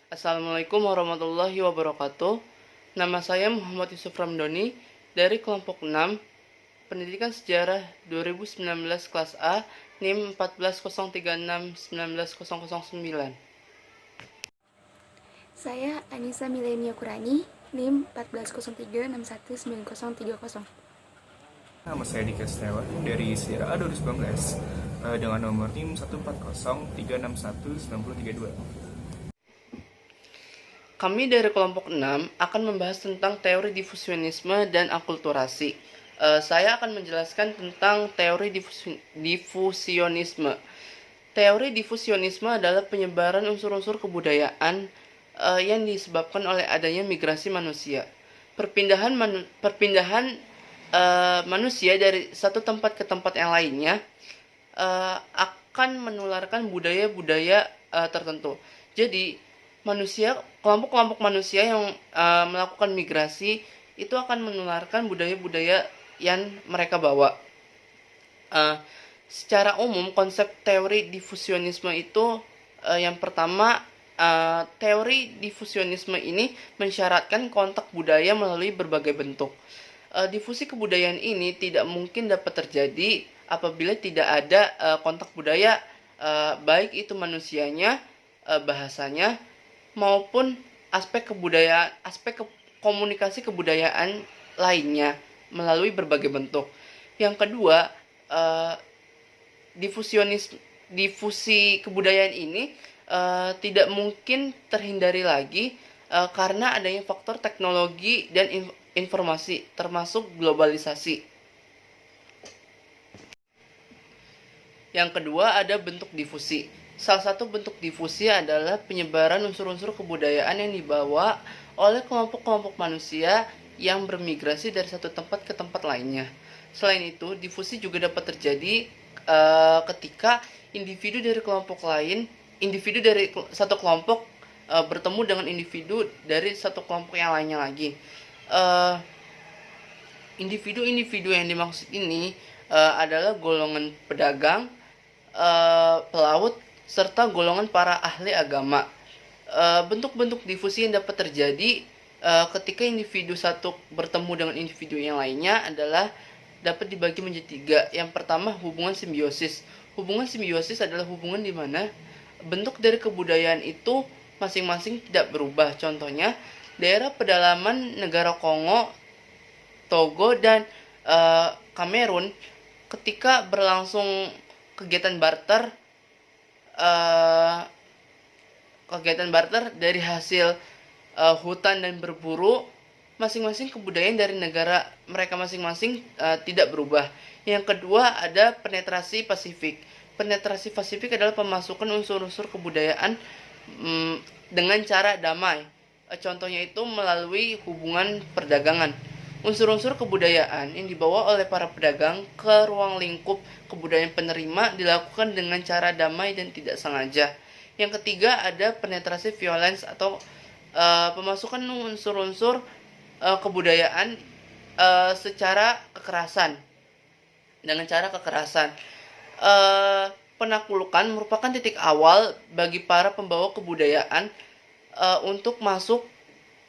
Assalamualaikum warahmatullahi wabarakatuh. Nama saya Muhammad Yusuf Ramdhani dari kelompok 6 Pendidikan Sejarah 2019 kelas A NIM 14036190009. Saya Anissa Milenia Kurani, NIM 14036190030. Nama saya Dika Setiawan dari Sejarah A 2019 dengan nomor NIM 14036619032. Kami dari kelompok 6 akan membahas tentang teori difusionisme dan akulturasi. Saya akan menjelaskan tentang teori difusionisme. Teori difusionisme adalah penyebaran unsur-unsur kebudayaan yang disebabkan oleh adanya migrasi manusia. Perpindahan manusia dari satu tempat ke tempat yang lainnya akan menularkan budaya-budaya tertentu. Jadi kelompok-kelompok manusia yang melakukan migrasi itu akan menularkan budaya-budaya yang mereka bawa. Secara umum konsep teori difusionisme itu yang pertama, teori difusionisme ini mensyaratkan kontak budaya melalui berbagai bentuk. Difusi kebudayaan ini tidak mungkin dapat terjadi apabila tidak ada kontak budaya, baik itu manusianya, bahasanya, maupun aspek komunikasi kebudayaan lainnya melalui berbagai bentuk. Yang kedua, difusi kebudayaan ini tidak mungkin terhindari lagi karena adanya faktor teknologi dan informasi, termasuk globalisasi. Yang kedua, ada bentuk difusi. Salah satu bentuk difusi adalah penyebaran unsur-unsur kebudayaan yang dibawa oleh kelompok-kelompok manusia yang bermigrasi dari satu tempat ke tempat lainnya. Selain itu, difusi juga dapat terjadi ketika individu dari satu kelompok bertemu dengan individu dari satu kelompok yang lainnya lagi. Individu-individu yang dimaksud ini adalah golongan pedagang, pelaut, serta golongan para ahli agama. Bentuk-bentuk difusi yang dapat terjadi ketika individu satu bertemu dengan individu yang lainnya adalah dapat dibagi menjadi tiga. Yang pertama, hubungan simbiosis. Hubungan simbiosis adalah hubungan di mana bentuk dari kebudayaan itu masing-masing tidak berubah. Contohnya, daerah pedalaman negara Kongo, Togo, dan Kamerun ketika berlangsung kegiatan barter dari hasil hutan dan berburu, masing-masing kebudayaan dari negara mereka masing-masing tidak berubah. Yang kedua, ada penetrasi Pasifik. Penetrasi Pasifik adalah pemasukan unsur-unsur kebudayaan dengan cara damai. Contohnya itu melalui hubungan perdagangan. Unsur-unsur kebudayaan yang dibawa oleh para pedagang ke ruang lingkup kebudayaan penerima dilakukan dengan cara damai dan tidak sengaja. Yang ketiga, ada penetrasi violence atau pemasukan unsur-unsur kebudayaan secara kekerasan. Dengan cara kekerasan. Penaklukan merupakan titik awal bagi para pembawa kebudayaan untuk masuk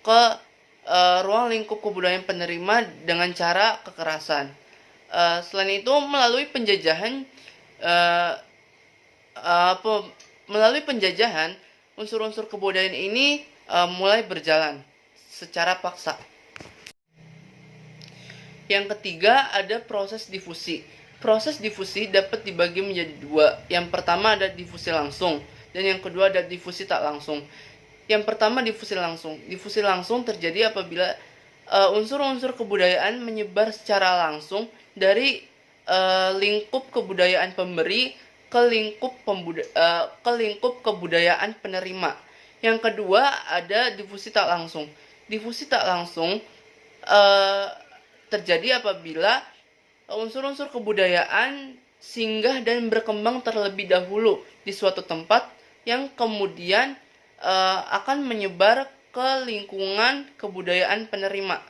ke ruang lingkup kebudayaan penerima dengan cara kekerasan. Selain itu, melalui penjajahan, unsur-unsur kebudayaan ini mulai berjalan secara paksa. Yang ketiga, ada proses difusi. Proses difusi dapat dibagi menjadi dua. Yang pertama ada difusi langsung, dan yang kedua ada difusi tak langsung. Yang pertama, difusi langsung. Difusi langsung terjadi apabila unsur-unsur kebudayaan menyebar secara langsung dari lingkup kebudayaan pemberi ke lingkup kebudayaan penerima. Yang kedua, ada difusi tak langsung. Difusi tak langsung terjadi apabila unsur-unsur kebudayaan singgah dan berkembang terlebih dahulu di suatu tempat yang kemudian akan menyebar ke lingkungan kebudayaan penerima.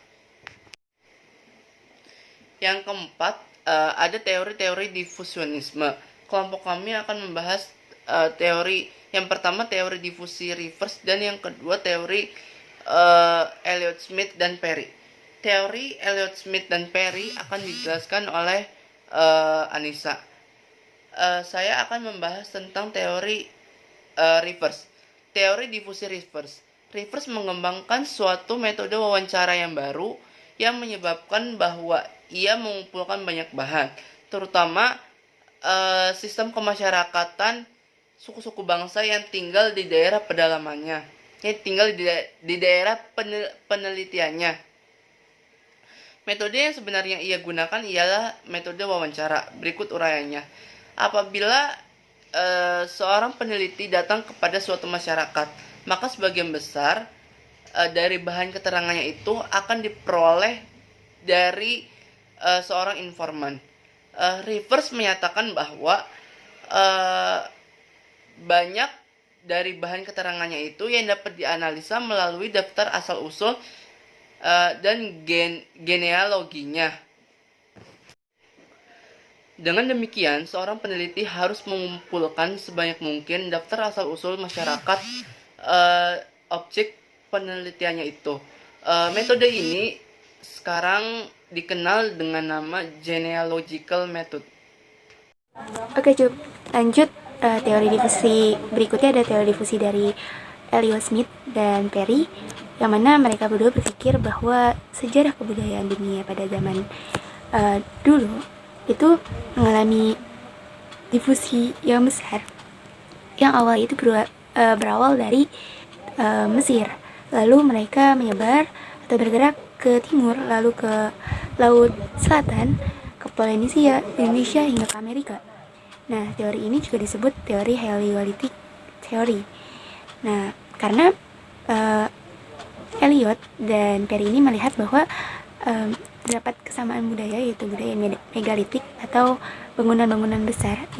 Yang keempat, ada teori-teori difusionisme. Kelompok kami akan membahas teori yang pertama teori difusi reverse dan yang kedua teori Elliott Smith dan Perry. Teori Elliott Smith dan Perry akan dijelaskan oleh Anissa. Saya akan membahas tentang teori reverse. Teori difusi reverse. Reverse mengembangkan suatu metode wawancara yang baru yang menyebabkan bahwa ia mengumpulkan banyak bahan, terutama sistem kemasyarakatan suku-suku bangsa yang tinggal di daerah pedalamannya, yang tinggal di daerah penelitiannya. Metode yang sebenarnya ia gunakan ialah metode wawancara. Berikut uraiannya. Apabila seorang peneliti datang kepada suatu masyarakat, maka sebagian besar dari bahan keterangannya itu akan diperoleh dari seorang informan. Rivers menyatakan bahwa banyak dari bahan keterangannya itu yang dapat dianalisa melalui daftar asal-usul dan genealoginya. Dengan demikian, seorang peneliti harus mengumpulkan sebanyak mungkin daftar asal-usul masyarakat objek penelitiannya itu. Metode ini sekarang dikenal dengan nama genealogical method. Oke, cukup. Lanjut, teori difusi berikutnya ada teori difusi dari Elliott Smith dan Perry, yang mana mereka berdua berpikir bahwa sejarah kebudayaan dunia pada zaman dulu itu mengalami difusi yang besar, yang awal itu berawal dari Mesir, lalu mereka menyebar atau bergerak ke timur, lalu ke Laut Selatan, ke Polinesia, Indonesia, hingga ke Amerika. Nah, teori ini juga disebut teori Heliolytic Theory. Nah, karena Elliott dan Perry ini melihat bahwa terdapat kesamaan budaya, yaitu budaya megalitik atau bangunan-bangunan besar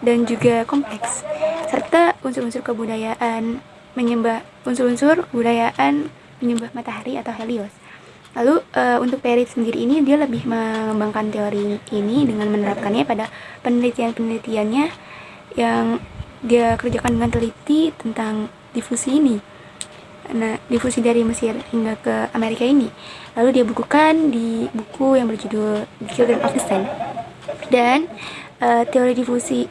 dan juga kompleks, serta unsur-unsur kebudayaan menyembah matahari atau Helios. Lalu untuk Perry sendiri ini, dia lebih mengembangkan teori ini dengan menerapkannya pada penelitiannya yang dia kerjakan dengan teliti tentang difusi ini. Nah, difusi dari Mesir hingga ke Amerika ini. Lalu dia bukukan di buku yang berjudul Children of the Sun. Dan teori difusi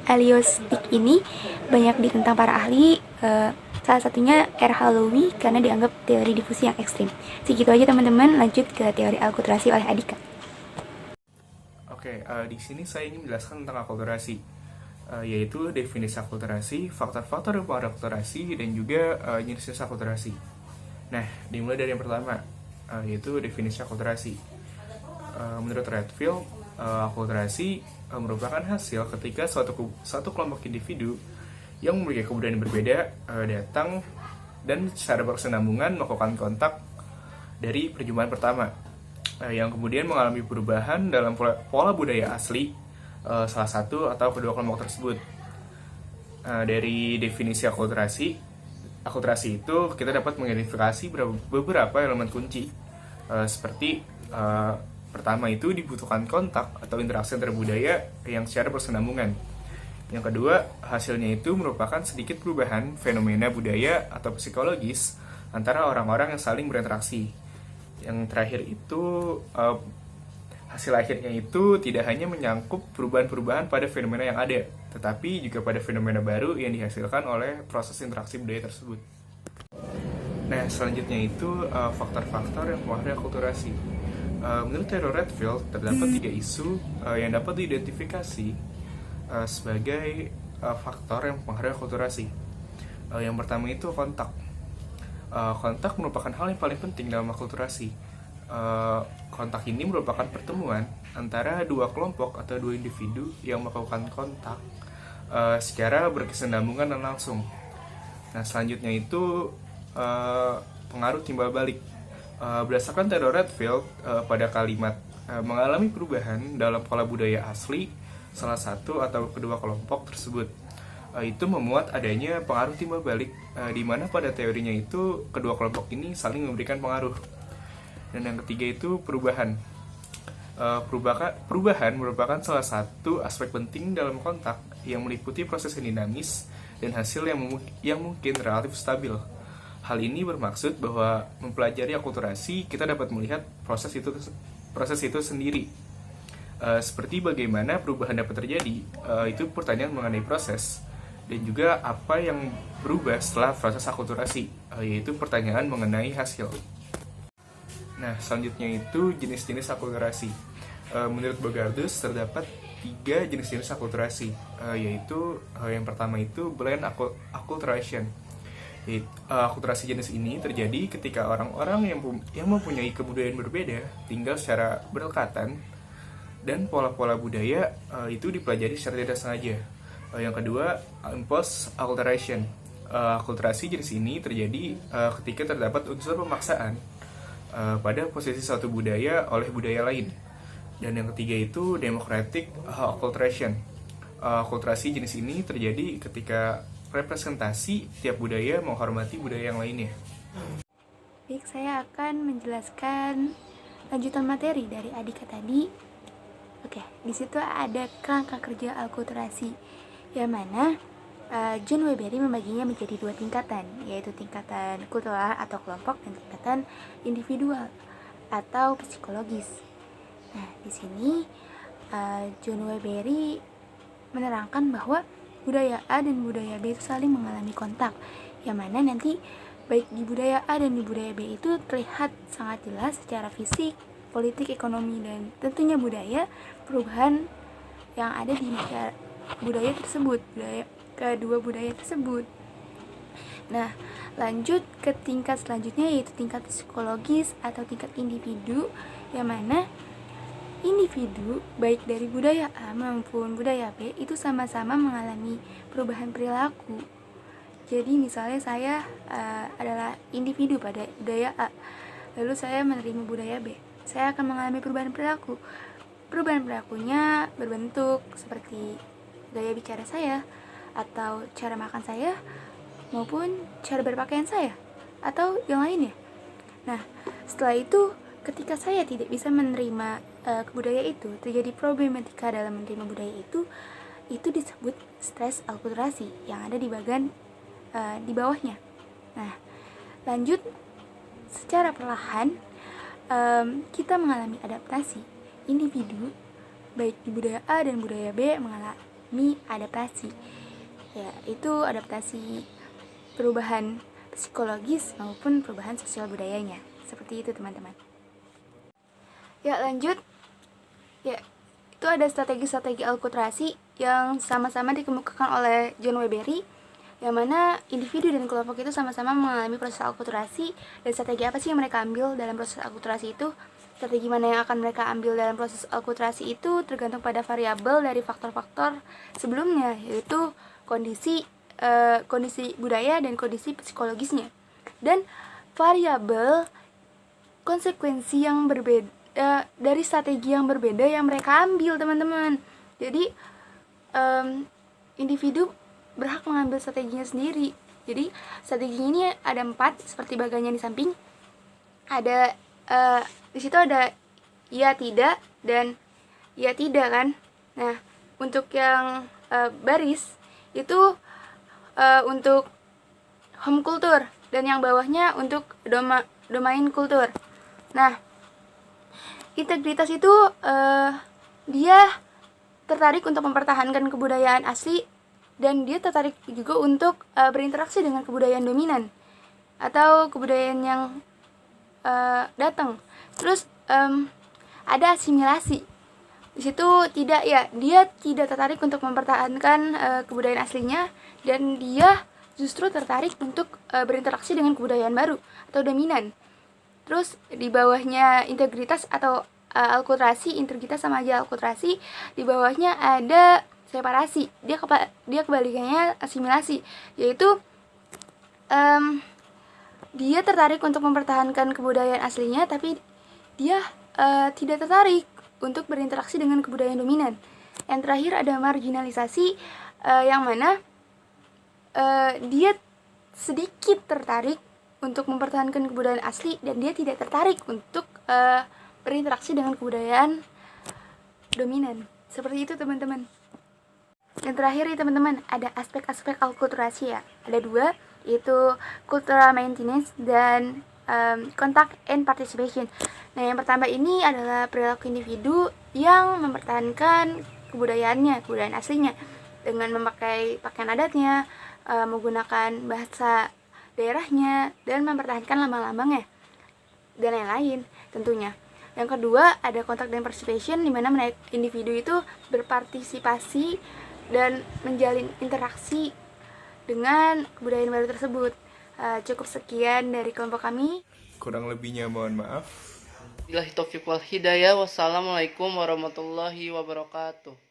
heliostik ini banyak ditentang para ahli, salah satunya R. Hallowey, karena dianggap teori difusi yang ekstrim. Segitu aja teman-teman, lanjut ke teori akulturasi oleh Adika. Oke, di sini saya ingin menjelaskan tentang akulturasi, yaitu definisi akulturasi, faktor-faktor yang mempengaruhi akulturasi, dan juga jenis-jenis akulturasi. Nah, dimulai dari yang pertama, yaitu definisi akulturasi. Menurut Redfield, akulturasi merupakan hasil ketika suatu kelompok individu yang memiliki kebudayaan berbeda datang dan secara berkesinambungan melakukan kontak dari perjumpaan pertama, yang kemudian mengalami perubahan dalam pola budaya asli salah satu atau kedua kelompok tersebut. Dari definisi akulturasi itu kita dapat mengidentifikasi beberapa elemen kunci, seperti pertama itu dibutuhkan kontak atau interaksi antar budaya yang secara berkesinambungan. Yang kedua, hasilnya itu merupakan sedikit perubahan fenomena budaya atau psikologis antara orang-orang yang saling berinteraksi. Yang terakhir itu, hasil akhirnya itu tidak hanya menyangkut perubahan-perubahan pada fenomena yang ada, tetapi juga pada fenomena baru yang dihasilkan oleh proses interaksi budaya tersebut. Nah, selanjutnya itu faktor-faktor yang mempengaruhi akulturasi. Menurut Theodore Redfield, terdapat 3 isu yang dapat diidentifikasi sebagai faktor yang mempengaruhi akulturasi. Yang pertama itu kontak. Kontak merupakan hal yang paling penting dalam akulturasi. Kontak ini merupakan pertemuan antara dua kelompok atau dua individu yang melakukan kontak secara berkesinambungan dan langsung. Nah, selanjutnya itu pengaruh timbal balik. Berdasarkan Theodore Redfield, pada kalimat mengalami perubahan dalam pola budaya asli salah satu atau kedua kelompok tersebut, itu memuat adanya pengaruh timbal balik, di mana pada teorinya itu kedua kelompok ini saling memberikan pengaruh. Dan yang ketiga itu perubahan. Perubahan merupakan salah satu aspek penting dalam kontak yang meliputi proses yang dinamis dan hasil yang mungkin relatif stabil. Hal ini bermaksud bahwa mempelajari akulturasi kita dapat melihat proses itu sendiri. Seperti bagaimana perubahan dapat terjadi, itu pertanyaan mengenai proses, dan juga apa yang berubah setelah proses akulturasi, yaitu pertanyaan mengenai hasil. Nah, selanjutnya itu jenis-jenis akulturasi. Menurut Bogardus terdapat 3 jenis-jenis akulturasi, yaitu yang pertama itu blend acculturation. Akulturasi jenis ini terjadi ketika orang-orang yang mempunyai kebudayaan berbeda tinggal secara berdekatan, dan pola-pola budaya itu dipelajari secara tidak sengaja. Yang kedua, imposed acculturation. Akulturasi jenis ini terjadi ketika terdapat unsur pemaksaan pada posisi satu budaya oleh budaya lain. Dan yang ketiga itu democratic acculturation. Akulturasi jenis ini terjadi ketika representasi tiap budaya menghormati budaya yang lainnya. Baik, saya akan menjelaskan lanjutan materi dari Adika tadi. Oke, di situ ada kerangka kerja akulturasi, yang mana John Weberi membaginya menjadi 2 tingkatan, yaitu tingkatan kultural atau kelompok dan tingkatan individual atau psikologis. Nah, di sini John Weberi menerangkan bahwa budaya A dan budaya B itu saling mengalami kontak, yang mana nanti baik di budaya A dan di budaya B itu terlihat sangat jelas secara fisik, politik, ekonomi, dan tentunya budaya, perubahan yang ada di budaya tersebut, kedua budaya tersebut. Nah, lanjut ke tingkat selanjutnya, yaitu tingkat psikologis atau tingkat individu, yang mana individu baik dari budaya A maupun budaya B itu sama-sama mengalami perubahan perilaku. Jadi misalnya saya adalah individu pada budaya A, lalu saya menerima budaya B, saya akan mengalami perubahan perilaku. Perubahan perilakunya berbentuk seperti gaya bicara saya, atau cara makan saya, maupun cara berpakaian saya, atau yang lainnya. Nah, setelah itu, ketika saya tidak bisa menerima budaya itu, terjadi problematika dalam menerima budaya itu disebut stres akulturasi yang ada di bagian di bawahnya. Nah, lanjut, secara perlahan kita mengalami adaptasi. Individu baik di budaya A dan budaya B mengalami adaptasi, yaitu adaptasi perubahan psikologis maupun perubahan sosial budayanya. Seperti itu, teman-teman. Ya, lanjut. Ya, itu ada strategi-strategi akulturasi yang sama-sama dikemukakan oleh John Weberi, yang mana individu dan kelompok itu sama-sama mengalami proses akulturasi. Dan strategi apa sih yang mereka ambil dalam proses akulturasi itu? Strategi mana yang akan mereka ambil dalam proses akulturasi itu tergantung pada variabel dari faktor-faktor sebelumnya, yaitu kondisi budaya dan kondisi psikologisnya, dan variabel konsekuensi yang berbeda dari strategi yang berbeda yang mereka ambil, teman-teman. Jadi individu berhak mengambil strateginya sendiri. Jadi strateginya ini ada 4 seperti bagiannya di samping. Ada di situ ada iya tidak dan iya tidak kan. Nah, untuk yang baris itu untuk home culture, dan yang bawahnya untuk domain kultur. Nah, integritas itu dia tertarik untuk mempertahankan kebudayaan asli, dan dia tertarik juga untuk berinteraksi dengan kebudayaan dominan atau kebudayaan yang datang. Terus ada asimilasi. Di situ dia tidak tertarik untuk mempertahankan kebudayaan aslinya, dan dia justru tertarik untuk berinteraksi dengan kebudayaan baru atau dominan. Terus di bawahnya integritas atau akulturasi, integritas sama aja akulturasi, di bawahnya ada separasi. Dia kebalikannya asimilasi, yaitu dia tertarik untuk mempertahankan kebudayaan aslinya, tapi dia tidak tertarik untuk berinteraksi dengan kebudayaan dominan. Yang terakhir ada marginalisasi, yang mana dia sedikit tertarik untuk mempertahankan kebudayaan asli, dan dia tidak tertarik untuk berinteraksi dengan kebudayaan dominan. Seperti itu, teman-teman. Yang terakhir nih teman-teman, ada aspek-aspek akulturasi ya. Ada dua, yaitu cultural maintenance dan contact and participation. Nah, yang pertama ini adalah perilaku individu yang mempertahankan kebudayaan aslinya dengan memakai pakaian adatnya, menggunakan bahasa daerahnya, dan mempertahankan lambang-lambangnya dan lain-lain tentunya. Yang kedua ada contact dan participation, di mana individu itu berpartisipasi dan menjalin interaksi dengan kebudayaan baru tersebut. Cukup sekian dari kelompok kami. Kurang lebihnya mohon maaf. Billahi taufiq wal hidayah. Wassalamualaikum warahmatullahi wabarakatuh.